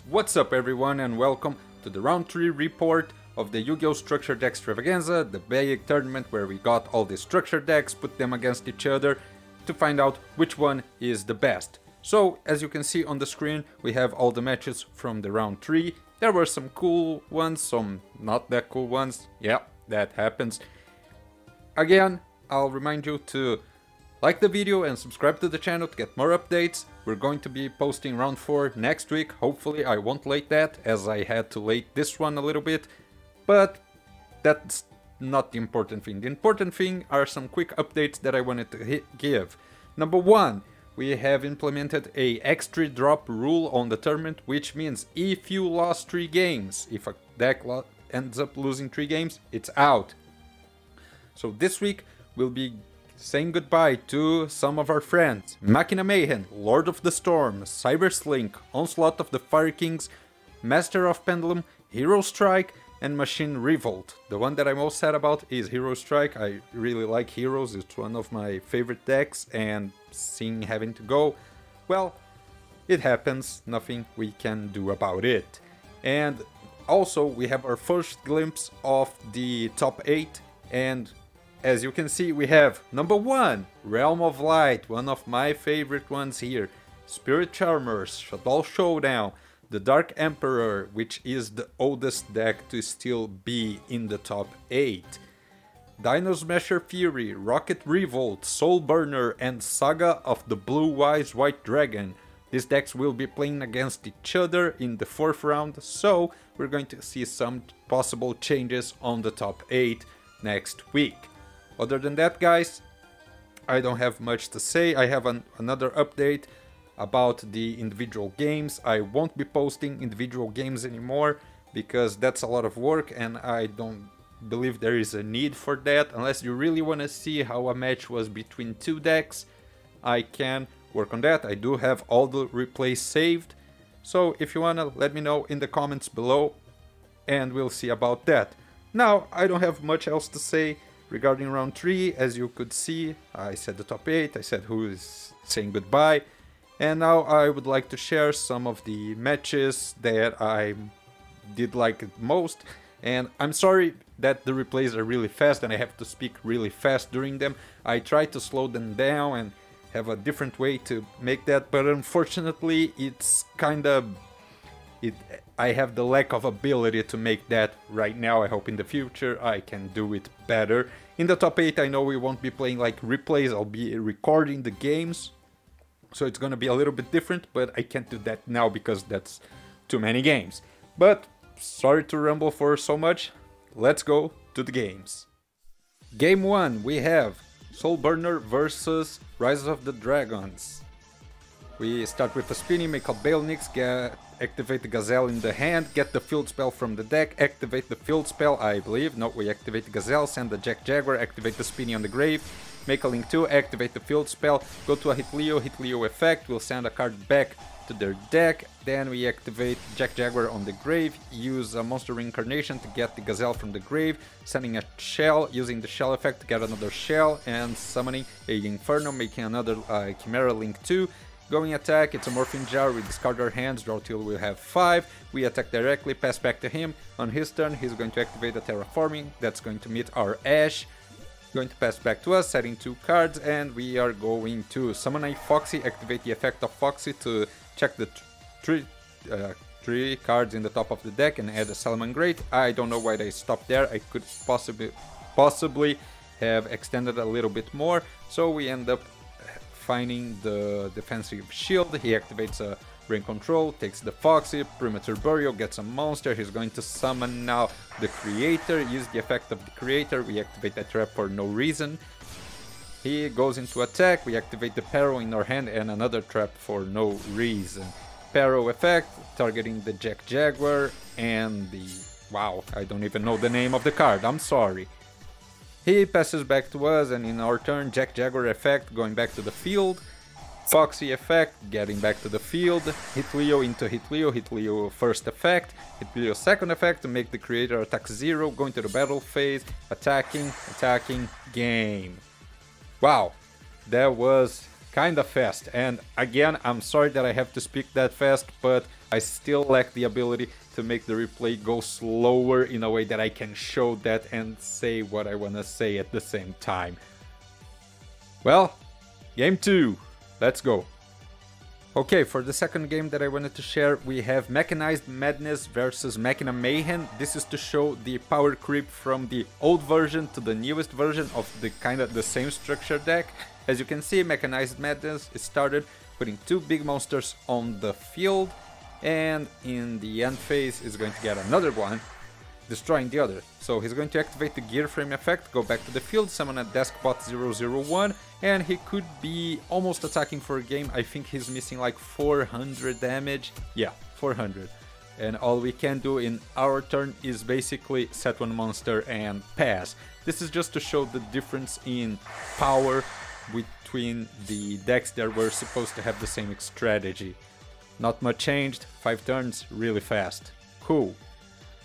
What's up everyone and welcome to the round 3 report of the Yu-Gi-Oh! Structured Extravaganza, the big tournament where we got all the structured decks, put them against each other to find out which one is the best. So as you can see on the screen, we have all the matches from the round 3. There were some cool ones, some not that cool ones. Yeah, that happens. Again, I'll remind you to like the video and subscribe to the channel to get more updates. We're going to be posting round 4 next week. Hopefully I won't late that, as I had to late this one a little bit. But that's not the important thing. The important thing are some quick updates that I wanted to give. Number 1, we have implemented a extra drop rule on the tournament, which means if you lost 3 games, if a deck ends up losing 3 games, it's out. So this week we'll be saying goodbye to some of our friends: Machina Mayhem, Lord of the Storm, Cyber Slink, Onslaught of the Fire Kings, Master of Pendulum, Hero Strike, and Machine Revolt. The one that I'm most sad about is Hero Strike. I really like Heroes, it's one of my favorite decks, and seeing having to go, well, it happens, nothing we can do about it. And also we have our first glimpse of the top 8, and as you can see, we have number 1, Realm of Light, one of my favorite ones here. Spirit Charmers, Shadow Showdown, the Dark Emperor, which is the oldest deck to still be in the top 8. Dino Smasher Fury, Rocket Revolt, Soul Burner, and Saga of the Blue Eyes White Dragon. These decks will be playing against each other in the 4th round, so we're going to see some possible changes on the top 8 next week. Other than that, guys, I don't have much to say. I have another update about the individual games. I won't be posting individual games anymore because that's a lot of work and I don't believe there is a need for that. Unless you really want to see how a match was between 2 decks, I can work on that. I do have all the replays saved. So if you want to, let me know in the comments below and we'll see about that. Now, I don't have much else to say regarding round 3. As you could see, I said the top 8, I said who is saying goodbye, and now I would like to share some of the matches that I did like most. And I'm sorry that the replays are really fast and I have to speak really fast during them. I try to slow them down and have a different way to make that, but unfortunately it's kinda... I have the lack of ability to make that right now. I hope in the future I can do it better. In the top 8 I know we won't be playing like replays, I'll be recording the games. So it's gonna be a little bit different, but I can't do that now because that's too many games. But sorry to ramble for so much, let's go to the games. Game 1, we have Soul Burner versus Rise of the Dragons. We start with a spinning, make a Bailnix, activate the Gazelle in the hand, get the field spell from the deck, activate the field spell, I believe. No, we activate the Gazelle, send the Jack Jaguar, activate the spinning on the grave, make a Link 2, activate the field spell, go to a hit Leo effect, we'll send a card back to their deck, then we activate Jack Jaguar on the grave, use a monster reincarnation to get the Gazelle from the grave, sending a shell, using the shell effect to get another shell, and summoning a Inferno, making another Chimera Link 2. Going attack, it's a Morphine Jar, we discard our hands, draw till we have 5, we attack directly, pass back to him. On his turn, he's going to activate a Terraforming, that's going to meet our Ash. Going to pass back to us, setting 2 cards, and we are going to summon a Foxy, activate the effect of Foxy to check the 3 cards in the top of the deck and add a Salamangreat. I don't know why they stopped there, I could possibly have extended a little bit more, so we end up finding the defensive shield. He activates a Rain Control, takes the Foxy, Premature Burial, gets a monster. He's going to summon now the Creator, use the effect of the Creator, we activate that trap for no reason. He goes into attack, we activate the Peril in our hand and another trap for no reason. Peril effect, targeting the Jack Jaguar and the... wow, I don't even know the name of the card, I'm sorry. He passes back to us and in our turn, Jack Jaguar effect, going back to the field. Foxy effect, getting back to the field. Hit Leo into Hit Leo first effect. Hit Leo second effect to make the Creator attack 0, going to the battle phase, attacking, game. Wow, that was kinda fast. And again, I'm sorry that I have to speak that fast, but I still lack the ability to make the replay go slower in a way that I can show that and say what I wanna say at the same time. Well, game 2, let's go. Okay, for the second game that I wanted to share, we have Mechanized Madness versus Machina Mayhem. This is to show the power creep from the old version to the newest version of the the same structure deck. As you can see, Mechanized Madness started putting 2 big monsters on the field, and in the end phase is going to get another one, destroying the other. So he's going to activate the Gear Frame effect, go back to the field, summon a Deskbot 001, and he could be almost attacking for a game. I think he's missing like 400 damage. Yeah, 400. And all we can do in our turn is basically set one monster and pass. This is just to show the difference in power between the decks that were supposed to have the same strategy. Not much changed, 5 turns, really fast. Cool.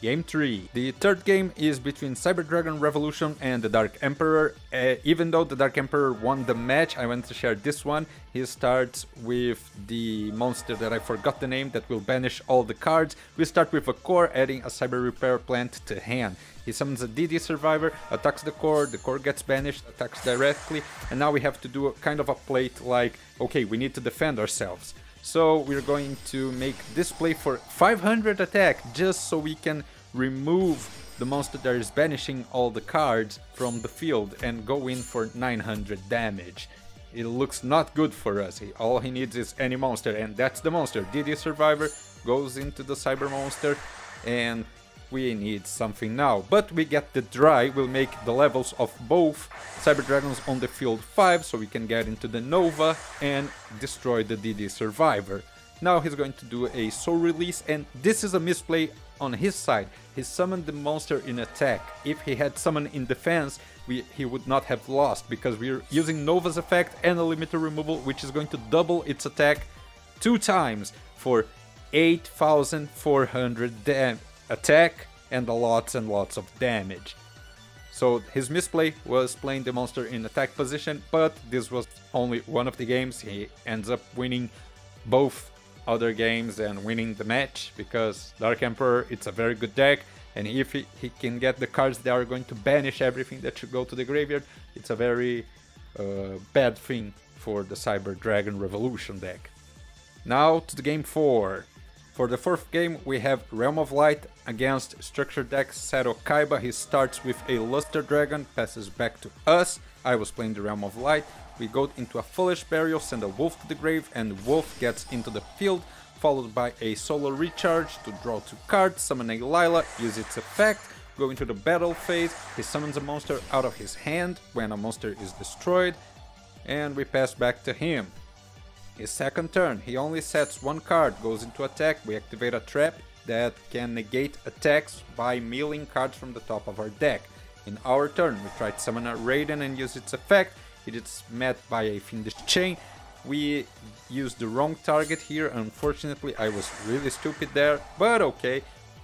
Game 3. The third game is between Cyber Dragon Revolution and the Dark Emperor. Even though the Dark Emperor won the match, I want to share this one. He starts with the monster that I forgot the name that will banish all the cards. We start with a core, adding a Cyber Repair Plant to hand. He summons a DD Survivor, attacks the core gets banished, attacks directly, and now we have to do a kind of a plate like, okay, we need to defend ourselves. So we're going to make this play for 500 attack, just so we can remove the monster that is banishing all the cards from the field and go in for 900 damage. It looks not good for us. All he needs is any monster, and that's the monster. DD Survivor goes into the Cyber Monster, and we need something now. But we get the dry, we'll make the levels of both Cyber Dragons on the field 5, so we can get into the Nova and destroy the DD Survivor. Now he's going to do a Soul Release, and this is a misplay on his side. He summoned the monster in attack. If he had summoned in defense, he would not have lost, because we're using Nova's effect and a limiter removal, which is going to double its attack 2 times for 8,400 attack and lots of damage. So his misplay was playing the monster in attack position, but this was only one of the games. He ends up winning both other games and winning the match, because Dark Emperor, it's a very good deck, and if he can get the cards that are going to banish everything that should go to the graveyard, it's a very bad thing for the Cyber Dragon Revolution deck. Now to the game 4. For the fourth game, we have Realm of Light against Structure Deck Seto Kaiba. He starts with a Luster Dragon, passes back to us. I was playing the Realm of Light. We go into a Foolish Burial, send a Wolf to the grave, and Wolf gets into the field, followed by a Solar Recharge to draw 2 cards, summon a Lila, use its effect, go into the battle phase. He summons a monster out of his hand when a monster is destroyed, and we pass back to him. His second turn, he only sets 1 card, goes into attack, we activate a trap that can negate attacks by milling cards from the top of our deck. In our turn, we try to summon a Raiden and use its effect. It is met by a Fiendish Chain. We used the wrong target here, unfortunately I was really stupid there, but okay.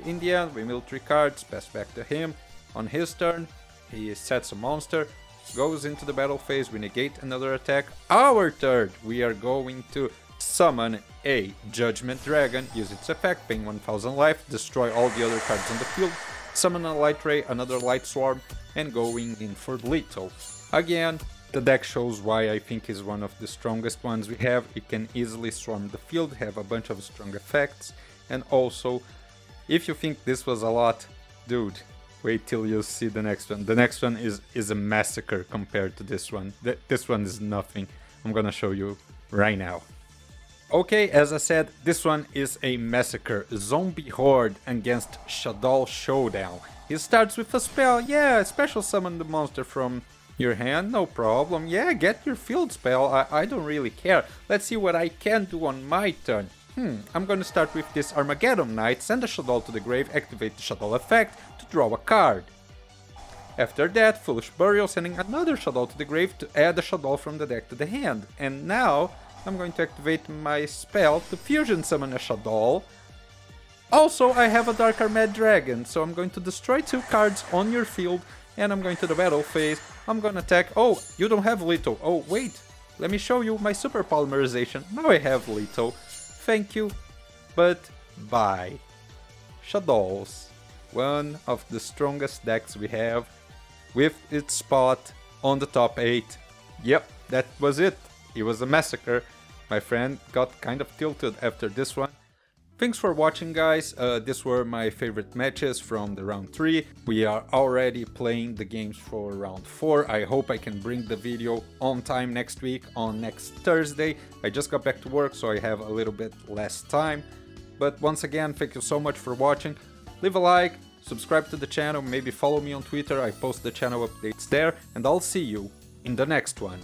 In the end, we mill 3 cards, pass back to him. On his turn, he sets a monster, goes into the battle phase, we negate another attack. Our turn, we are going to summon a Judgment Dragon, use its effect, paying 1000 life, destroy all the other cards on the field, summon a Light Ray, another Light Swarm, and going in for lethal. Again, the deck shows why I think is one of the strongest ones we have. It can easily swarm the field, have a bunch of strong effects, and also, if you think this was a lot, dude, wait till you see the next one. The next one is a massacre compared to this one. This one is nothing. I'm gonna show you right now. Okay, as I said, this one is a massacre. Zombie Horde against Shaddoll Showdown. He starts with a spell. Yeah, special summon the monster from your hand, no problem. Yeah, get your field spell. I don't really care. Let's see what I can do on my turn. I'm gonna start with this Armageddon Knight, send a Shaddoll to the grave, activate the Shaddoll effect to draw a card. After that, Foolish Burial, sending another Shaddoll to the grave to add a Shaddoll from the deck to the hand. And now, I'm going to activate my spell to fusion summon a Shaddoll. Also, I have a Dark Armed Dragon, so I'm going to destroy 2 cards on your field, and I'm going to the battle phase. I'm gonna attack. Oh, you don't have lethal. Oh, wait. let me show you my super polymerization. Now I have little. Thank you, but bye. Shadows, one of the strongest decks we have, with its spot on the top 8. Yep, that was it. It was a massacre. My friend got kind of tilted after this one. Thanks for watching, guys. These were my favorite matches from the round 3. We are already playing the games for round 4. I hope I can bring the video on time next week, on next Thursday. I just got back to work, so I have a little bit less time. But once again, thank you so much for watching. Leave a like, subscribe to the channel, maybe follow me on Twitter. I post the channel updates there, and I'll see you in the next one.